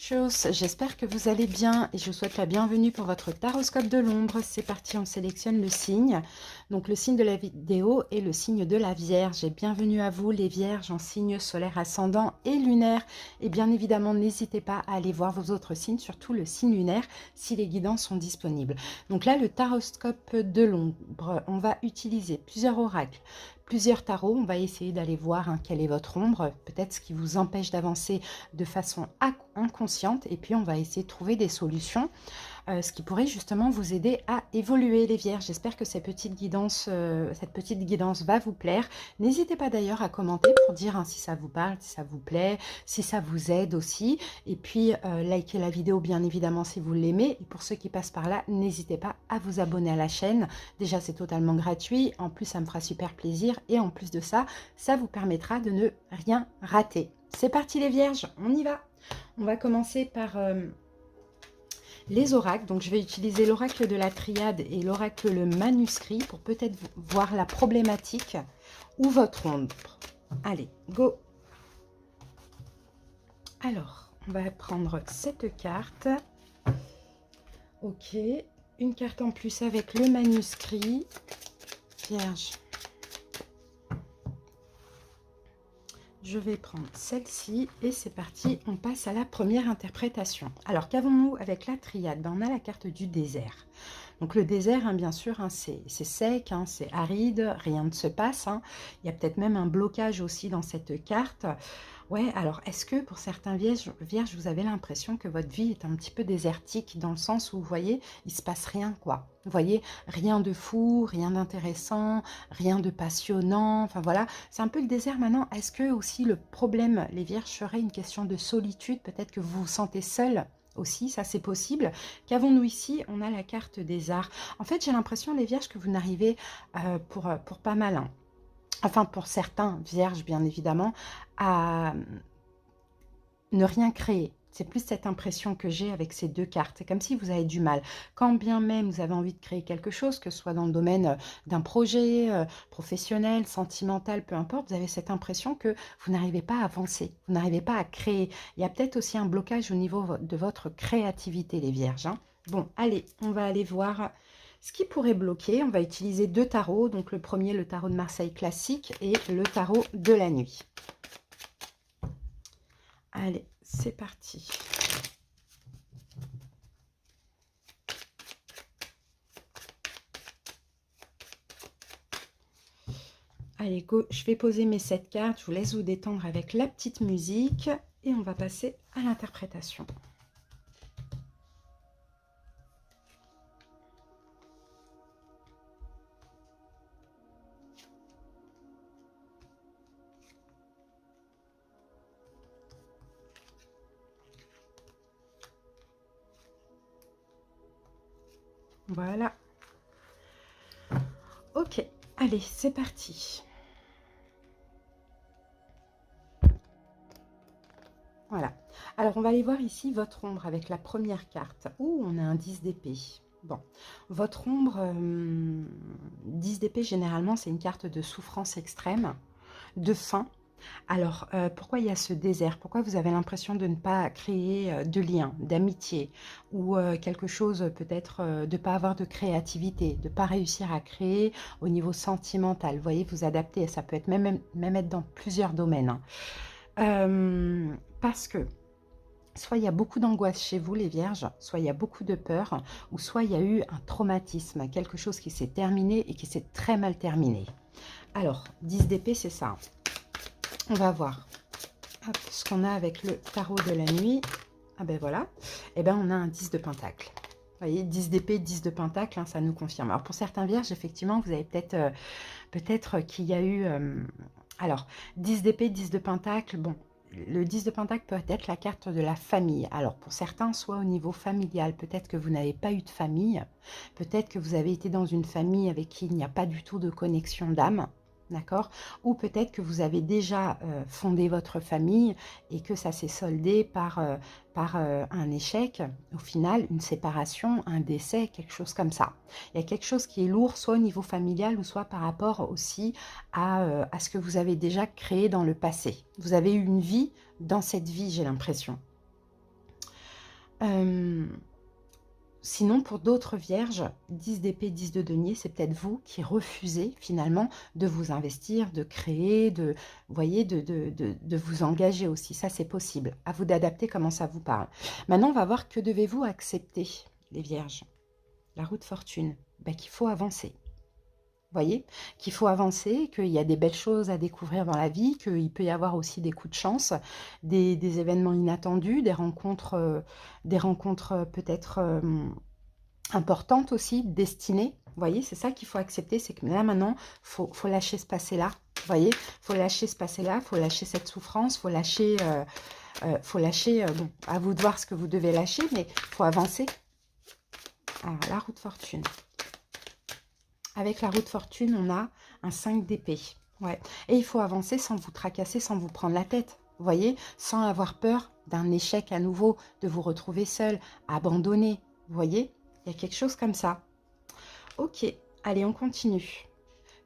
Chose, j'espère que vous allez bien et je vous souhaite la bienvenue pour votre taroscope de l'ombre. C'est parti, on sélectionne le signe. Donc le signe de la vidéo est le signe de la Vierge. Et bienvenue à vous les Vierges en signe solaire ascendant et lunaire. Et bien évidemment, n'hésitez pas à aller voir vos autres signes, surtout le signe lunaire, si les guidances sont disponibles. Donc là, le taroscope de l'ombre, on va utiliser plusieurs oracles. Plusieurs tarots, on va essayer d'aller voir quelle est votre ombre, peut-être ce qui vous empêche d'avancer de façon inconsciente, et puis on va essayer de trouver des solutions, ce qui pourrait justement vous aider à évoluer les Vierges. J'espère que cette petite guidance va vous plaire. N'hésitez pas d'ailleurs à commenter pour dire si ça vous parle, si ça vous plaît, si ça vous aide aussi. Et puis likez la vidéo bien évidemment si vous l'aimez. Et pour ceux qui passent par là, n'hésitez pas à vous abonner à la chaîne. Déjà c'est totalement gratuit, en plus ça me fera super plaisir. Et en plus de ça, ça vous permettra de ne rien rater. C'est parti les Vierges, on y va. On va commencer par les oracles. Donc je vais utiliser l'oracle de la triade et l'oracle le manuscrit pour peut-être voir la problématique ou votre ombre. Allez, go. Alors, on va prendre cette carte. Ok, une carte en plus avec le manuscrit. Vierge. Je vais prendre celle-ci et c'est parti, on passe à la première interprétation. Alors qu'avons-nous avec la triade? On a la carte du désert. Donc le désert, bien sûr, c'est sec, c'est aride, rien ne se passe. Il y a peut-être même un blocage aussi dans cette carte. Ouais, alors est-ce que pour certains vierges, vous avez l'impression que votre vie est un petit peu désertique dans le sens où, vous voyez, il ne se passe rien, quoi. Vous voyez, rien de fou, rien d'intéressant, rien de passionnant. Enfin voilà, c'est un peu le désert maintenant. Est-ce que aussi le problème, les vierges, serait une question de solitude? Peut-être que vous vous sentez seul aussi, ça c'est possible. Qu'avons-nous ici? On a la carte des arts. En fait, j'ai l'impression, les vierges, que vous n'arrivez pour pas mal, enfin pour certains vierges bien évidemment, à ne rien créer. C'est plus cette impression que j'ai avec ces deux cartes. C'est comme si vous avez du mal. Quand bien même vous avez envie de créer quelque chose, que ce soit dans le domaine d'un projet professionnel, sentimental, peu importe, vous avez cette impression que vous n'arrivez pas à avancer, vous n'arrivez pas à créer. Il y a peut-être aussi un blocage au niveau de votre créativité, les vierges. Bon, allez, on va aller voir ce qui pourrait bloquer. On va utiliser deux tarots. Donc le premier, le tarot de Marseille classique, et le tarot de la nuit. Allez, c'est parti. Allez, go, je vais poser mes 7 cartes. Je vous laisse vous détendre avec la petite musique et on va passer à l'interprétation. Voilà. Ok, allez, c'est parti. Voilà. Alors, on va aller voir ici votre ombre avec la première carte. Ouh, on a un 10 d'épée. Bon, votre ombre, 10 d'épée, généralement, c'est une carte de souffrance extrême, de faim. Alors, pourquoi il y a ce désert? Pourquoi vous avez l'impression de ne pas créer de lien, d'amitié, ou quelque chose peut-être de ne pas avoir de créativité, de ne pas réussir à créer au niveau sentimental? Vous voyez, vous adaptez, ça peut être même être dans plusieurs domaines. Parce que soit il y a beaucoup d'angoisse chez vous, les vierges, soit il y a beaucoup de peur, ou soit il y a eu un traumatisme, quelque chose qui s'est terminé et qui s'est très mal terminé. Alors, 10 d'épée, c'est ça. On va voir ce qu'on a avec le tarot de la nuit. Ah ben voilà. Et ben on a un 10 de pentacle. Vous voyez, 10 d'épée, 10 de pentacle, ça nous confirme. Alors pour certains vierges, effectivement, vous avez peut-être qu'il y a eu... alors, 10 d'épée, 10 de pentacle, bon, le 10 de pentacle peut être la carte de la famille. Alors pour certains, soit au niveau familial, peut-être que vous n'avez pas eu de famille, peut-être que vous avez été dans une famille avec qui il n'y a pas du tout de connexion d'âme. D'accord? Ou peut-être que vous avez déjà fondé votre famille et que ça s'est soldé par un échec, au final, une séparation, un décès, quelque chose comme ça. Il y a quelque chose qui est lourd, soit au niveau familial ou soit par rapport aussi à ce que vous avez déjà créé dans le passé. Vous avez eu une vie dans cette vie, j'ai l'impression. Sinon, pour d'autres vierges, 10 d'épée, 10 de denier, c'est peut-être vous qui refusez finalement de vous investir, de créer, vous voyez, de vous engager aussi. Ça, c'est possible. À vous d'adapter comment ça vous parle. Maintenant, on va voir que devez-vous accepter, les vierges. La roue de fortune, ben, qu'il faut avancer. Vous voyez, qu'il faut avancer, qu'il y a des belles choses à découvrir dans la vie, qu'il peut y avoir aussi des coups de chance, des événements inattendus, des rencontres peut-être importantes aussi, destinées. Vous voyez, c'est ça qu'il faut accepter, c'est que là maintenant, faut lâcher ce passé-là. Vous voyez, faut lâcher ce passé-là, faut lâcher cette souffrance, faut lâcher, bon, à vous de voir ce que vous devez lâcher, mais faut avancer. Alors, la roue de fortune. Avec la roue de fortune, on a un 5 d'épée. Ouais. Et il faut avancer sans vous tracasser, sans vous prendre la tête. Vous voyez, sans avoir peur d'un échec à nouveau, de vous retrouver seul, abandonné. Vous voyez, il y a quelque chose comme ça. Ok, allez, on continue.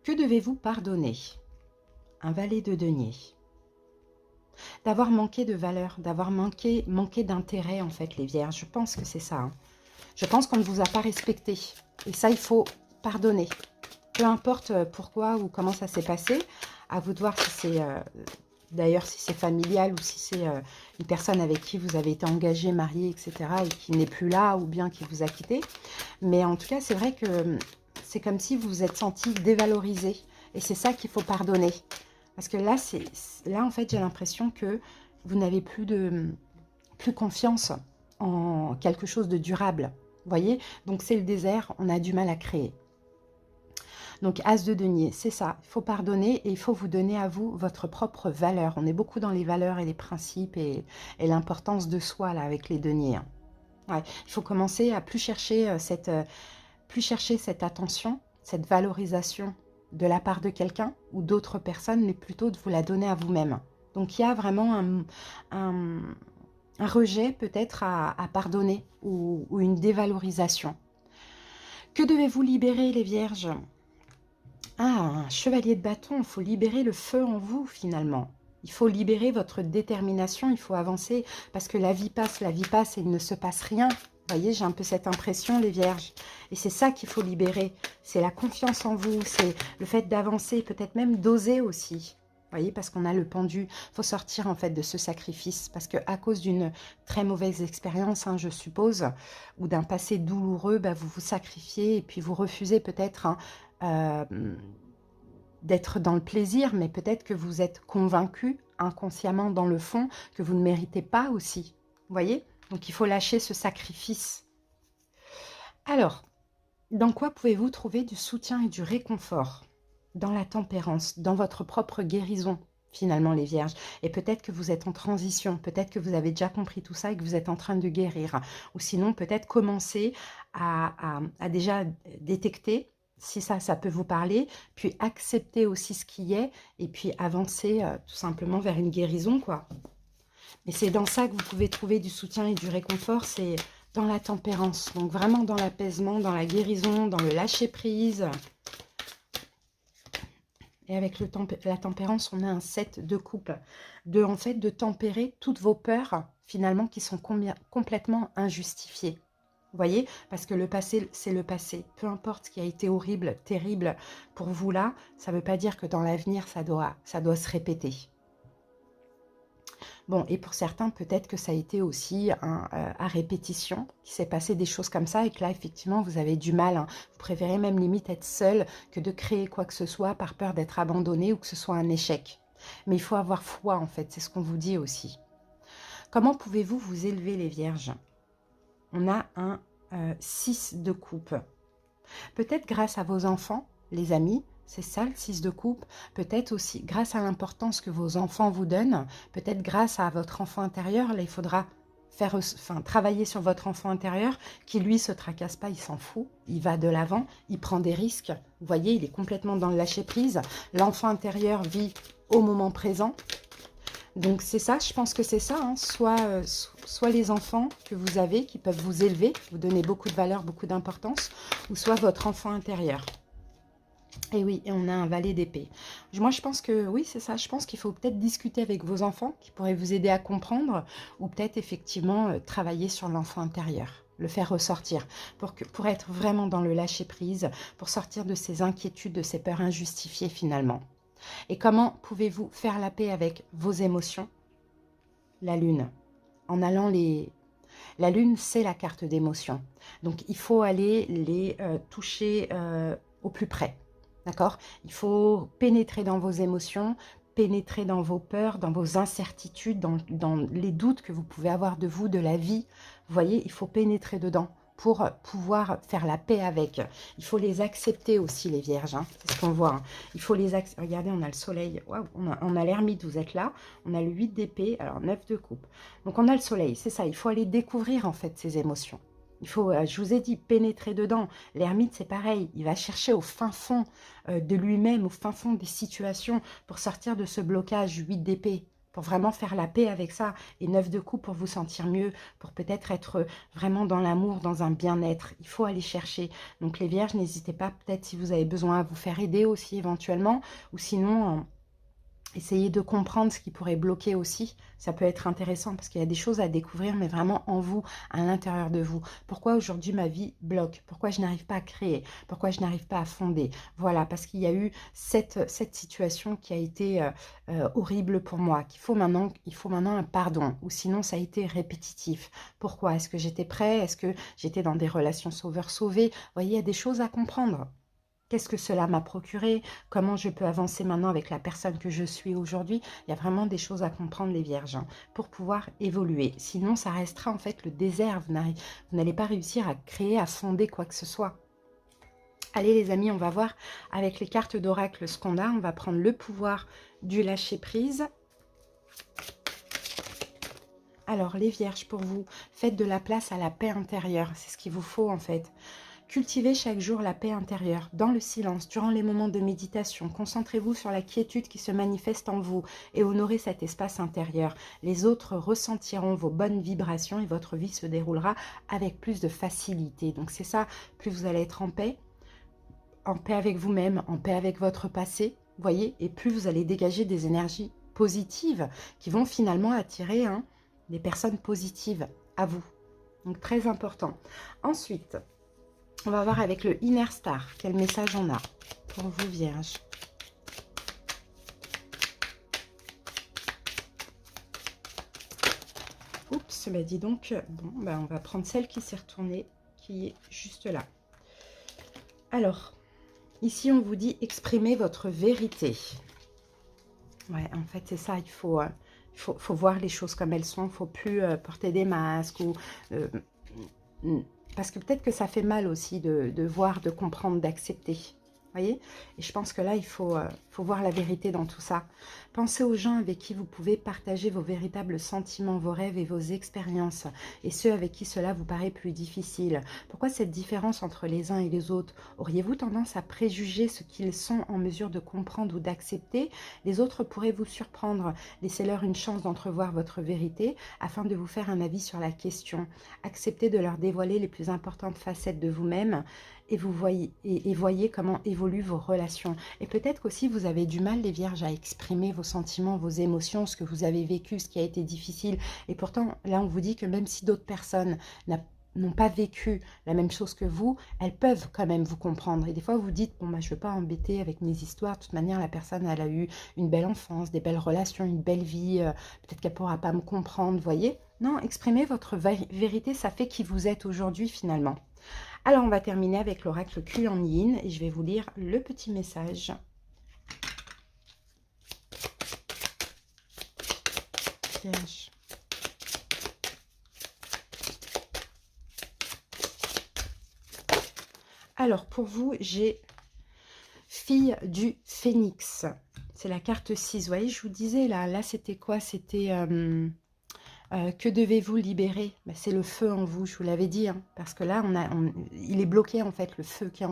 Que devez-vous pardonner? Un valet de denier. D'avoir manqué de valeur, d'avoir manqué d'intérêt, en fait, les vierges. Je pense que c'est ça. Hein. Je pense qu'on ne vous a pas respecté. Et ça, il faut pardonner. Peu importe pourquoi ou comment ça s'est passé, à vous de voir si c'est d'ailleurs si c'est familial ou si c'est une personne avec qui vous avez été engagé, marié, etc. et qui n'est plus là ou bien qui vous a quitté. Mais en tout cas, c'est vrai que c'est comme si vous vous êtes senti dévalorisé. Et c'est ça qu'il faut pardonner. Parce que là, là en fait, j'ai l'impression que vous n'avez plus confiance en quelque chose de durable. Vous voyez? Donc c'est le désert, on a du mal à créer. Donc, As de denier, c'est ça. Il faut pardonner et il faut vous donner à vous votre propre valeur. On est beaucoup dans les valeurs et les principes et l'importance de soi là avec les deniers. Hein. Ouais. Il faut commencer à plus chercher cette attention, cette valorisation de la part de quelqu'un ou d'autres personnes, mais plutôt de vous la donner à vous-même. Donc, il y a vraiment un rejet peut-être à pardonner ou une dévalorisation. Que devez-vous libérer, les vierges ? Ah, un chevalier de bâton, il faut libérer le feu en vous finalement. Il faut libérer votre détermination, il faut avancer parce que la vie passe et il ne se passe rien. Vous voyez, j'ai un peu cette impression, les vierges. Et c'est ça qu'il faut libérer. C'est la confiance en vous, c'est le fait d'avancer, peut-être même d'oser aussi. Vous voyez, parce qu'on a le pendu. Il faut sortir en fait de ce sacrifice parce qu'à cause d'une très mauvaise expérience, hein, je suppose, ou d'un passé douloureux, bah, vous vous sacrifiez et puis vous refusez peut-être... Hein, d'être dans le plaisir, mais peut-être que vous êtes convaincu inconsciemment dans le fond que vous ne méritez pas aussi. Vous voyez? Donc il faut lâcher ce sacrifice. Alors, dans quoi pouvez-vous trouver du soutien et du réconfort? Dans la tempérance, dans votre propre guérison, finalement les vierges. Et peut-être que vous êtes en transition, peut-être que vous avez déjà compris tout ça et que vous êtes en train de guérir. Ou sinon, peut-être commencer à déjà détecter si ça peut vous parler, puis accepter aussi ce qui est, et puis avancer tout simplement vers une guérison, quoi. Mais c'est dans ça que vous pouvez trouver du soutien et du réconfort, c'est dans la tempérance, donc vraiment dans l'apaisement, dans la guérison, dans le lâcher-prise. Et avec la tempérance, on a un 7 de coupe, en fait, de tempérer toutes vos peurs, finalement, qui sont complètement injustifiées. Vous voyez, parce que le passé, c'est le passé. Peu importe ce qui a été horrible, terrible pour vous là, ça ne veut pas dire que dans l'avenir, ça doit se répéter. Bon, et pour certains, peut-être que ça a été aussi à répétition, qu'il s'est passé des choses comme ça et que là, effectivement, vous avez du mal. Hein. Vous préférez même limite être seul que de créer quoi que ce soit par peur d'être abandonné ou que ce soit un échec. Mais il faut avoir foi, en fait, c'est ce qu'on vous dit aussi. Comment pouvez-vous vous élever, les vierges ? On a un 6 de coupe. Peut-être grâce à vos enfants, les amis, c'est ça le 6 de coupe. Peut-être aussi grâce à l'importance que vos enfants vous donnent. Peut-être grâce à votre enfant intérieur. Là, il faudra travailler sur votre enfant intérieur qui, lui, se tracasse pas, il s'en fout. Il va de l'avant, il prend des risques. Vous voyez, il est complètement dans le lâcher-prise. L'enfant intérieur vit au moment présent. Donc c'est ça, je pense que c'est ça, hein. Soit les enfants que vous avez qui peuvent vous élever, vous donner beaucoup de valeur, beaucoup d'importance, ou soit votre enfant intérieur. Et oui, et on a un valet d'épée. Moi, je pense que, oui, c'est ça. Je pense qu'il faut peut-être discuter avec vos enfants qui pourraient vous aider à comprendre ou peut-être effectivement travailler sur l'enfant intérieur, le faire ressortir pour être vraiment dans le lâcher-prise, pour sortir de ces inquiétudes, de ces peurs injustifiées finalement. Et comment pouvez-vous faire la paix avec vos émotions? La lune. En allant les... La lune, c'est la carte d'émotion. Donc, il faut aller les toucher au plus près. D'accord? Il faut pénétrer dans vos émotions, pénétrer dans vos peurs, dans vos incertitudes, dans les doutes que vous pouvez avoir de vous, de la vie. Vous voyez, il faut pénétrer dedans pour pouvoir faire la paix avec. Il faut les accepter aussi, les vierges. Hein. C'est ce qu'on voit. Hein. Il faut les accepter. Regardez, on a le soleil. Waouh, on a l'ermite, vous êtes là. On a le 8 d'épée, alors 9 de coupe. Donc, on a le soleil, c'est ça. Il faut aller découvrir, en fait, ces émotions. Il faut, je vous ai dit, pénétrer dedans. L'ermite, c'est pareil. Il va chercher au fin fond de lui-même, au fin fond des situations pour sortir de ce blocage 8 d'épée, pour vraiment faire la paix avec ça. Et 9 de coupe pour vous sentir mieux, pour peut-être être vraiment dans l'amour, dans un bien-être. Il faut aller chercher. Donc les vierges, n'hésitez pas, peut-être si vous avez besoin à vous faire aider aussi éventuellement, ou sinon... essayez de comprendre ce qui pourrait bloquer aussi. Ça peut être intéressant parce qu'il y a des choses à découvrir, mais vraiment en vous, à l'intérieur de vous. Pourquoi aujourd'hui ma vie bloque? Pourquoi je n'arrive pas à créer? Pourquoi je n'arrive pas à fonder? Voilà, parce qu'il y a eu cette situation qui a été horrible pour moi. Il faut maintenant un pardon. Ou sinon, ça a été répétitif. Pourquoi? Est-ce que j'étais prêt? Est-ce que j'étais dans des relations sauveur-sauvé? Vous voyez, il y a des choses à comprendre. Qu'est-ce que cela m'a procuré? Comment je peux avancer maintenant avec la personne que je suis aujourd'hui? Il y a vraiment des choses à comprendre, les vierges, hein, pour pouvoir évoluer. Sinon, ça restera en fait le désert. Vous n'allez pas réussir à créer, à fonder quoi que ce soit. Allez les amis, on va voir avec les cartes d'oracle ce qu'on a. On va prendre le pouvoir du lâcher-prise. Alors les vierges, pour vous, faites de la place à la paix intérieure. C'est ce qu'il vous faut en fait. Cultivez chaque jour la paix intérieure, dans le silence, durant les moments de méditation. Concentrez-vous sur la quiétude qui se manifeste en vous et honorez cet espace intérieur. Les autres ressentiront vos bonnes vibrations et votre vie se déroulera avec plus de facilité. Donc c'est ça, plus vous allez être en paix avec vous-même, en paix avec votre passé, voyez, et plus vous allez dégager des énergies positives qui vont finalement attirer des personnes positives à vous. Donc très important. Ensuite, on va voir avec le Inner Star, quel message on a pour vous, Vierge. Oups, bah dis donc, bon, bah on va prendre celle qui s'est retournée, qui est juste là. Alors, ici on vous dit exprimer votre vérité. Ouais, en fait c'est ça, il faut voir les choses comme elles sont, il ne faut plus porter des masques ou... parce que peut-être que ça fait mal aussi de voir, de comprendre, d'accepter. Voyez? Et je pense que là, il faut voir la vérité dans tout ça. Pensez aux gens avec qui vous pouvez partager vos véritables sentiments, vos rêves et vos expériences, et ceux avec qui cela vous paraît plus difficile. Pourquoi cette différence entre les uns et les autres? Auriez-vous tendance à préjuger ce qu'ils sont en mesure de comprendre ou d'accepter? Les autres pourraient vous surprendre. Laissez-leur une chance d'entrevoir votre vérité afin de vous faire un avis sur la question. Acceptez de leur dévoiler les plus importantes facettes de vous-même et voyez comment évoluent vos relations. Et peut-être qu'aussi vous avez du mal, les vierges, à exprimer vos sentiments, vos émotions, ce que vous avez vécu, ce qui a été difficile. Et pourtant, là, on vous dit que même si d'autres personnes n'ont pas vécu la même chose que vous, elles peuvent quand même vous comprendre. Et des fois, vous dites, bon, bah, je ne veux pas embêter avec mes histoires. De toute manière, la personne, elle a eu une belle enfance, des belles relations, une belle vie. Peut-être qu'elle ne pourra pas me comprendre, vous voyez? Non, exprimez votre vérité, ça fait qui vous êtes aujourd'hui, finalement. Alors, on va terminer avec l'oracle Kuan Yin et je vais vous lire le petit message. Vierge. Alors, pour vous, j'ai Fille du Phénix. C'est la carte 6. Vous voyez, je vous disais, là c'était quoi? C'était... que devez-vous libérer? Ben, c'est le feu en vous, je vous l'avais dit, hein, parce que là, il est bloqué en fait, le feu qui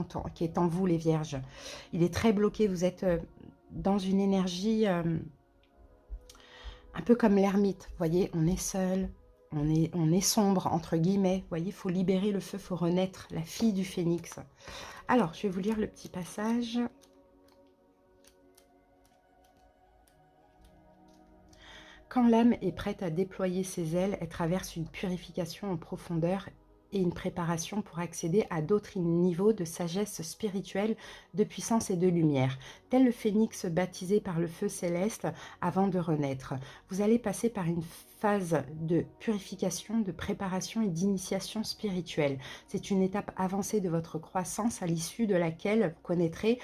est en vous, les vierges. Il est très bloqué, vous êtes dans une énergie un peu comme l'ermite, vous voyez, on est seul, on est sombre, entre guillemets, vous voyez, il faut libérer le feu, il faut renaître, la fille du phénix. Alors, je vais vous lire le petit passage. Quand l'âme est prête à déployer ses ailes, elle traverse une purification en profondeur et une préparation pour accéder à d'autres niveaux de sagesse spirituelle, de puissance et de lumière, tel le phénix baptisé par le feu céleste avant de renaître. Vous allez passer par une phase de purification, de préparation et d'initiation spirituelle. C'est une étape avancée de votre croissance à l'issue de laquelle vous connaîtrez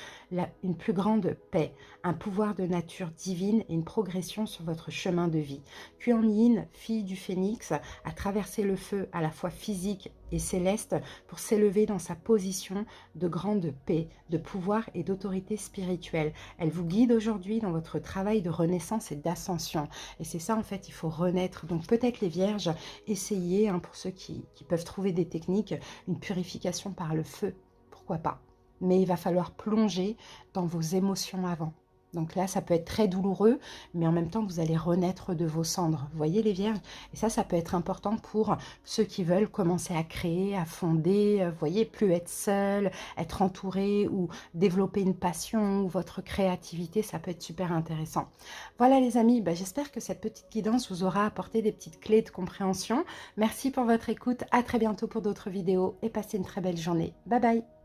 une plus grande paix, un pouvoir de nature divine et une progression sur votre chemin de vie. Kuan Yin, fille du phénix, a traversé le feu à la fois physique et céleste pour s'élever dans sa position de grande paix, de pouvoir et d'autorité spirituelle. Elle vous guide aujourd'hui dans votre travail de renaissance et d'ascension. Et c'est ça, en fait, il faut renaître. Donc peut-être les vierges, essayez, pour ceux qui peuvent trouver des techniques, une purification par le feu. Pourquoi pas? Mais il va falloir plonger dans vos émotions avant. Donc là, ça peut être très douloureux, mais en même temps, vous allez renaître de vos cendres. Vous voyez les vierges? Et ça peut être important pour ceux qui veulent commencer à créer, à fonder, vous voyez, plus être seul, être entouré ou développer une passion ou votre créativité, ça peut être super intéressant. Voilà les amis, j'espère que cette petite guidance vous aura apporté des petites clés de compréhension. Merci pour votre écoute, à très bientôt pour d'autres vidéos et passez une très belle journée. Bye bye!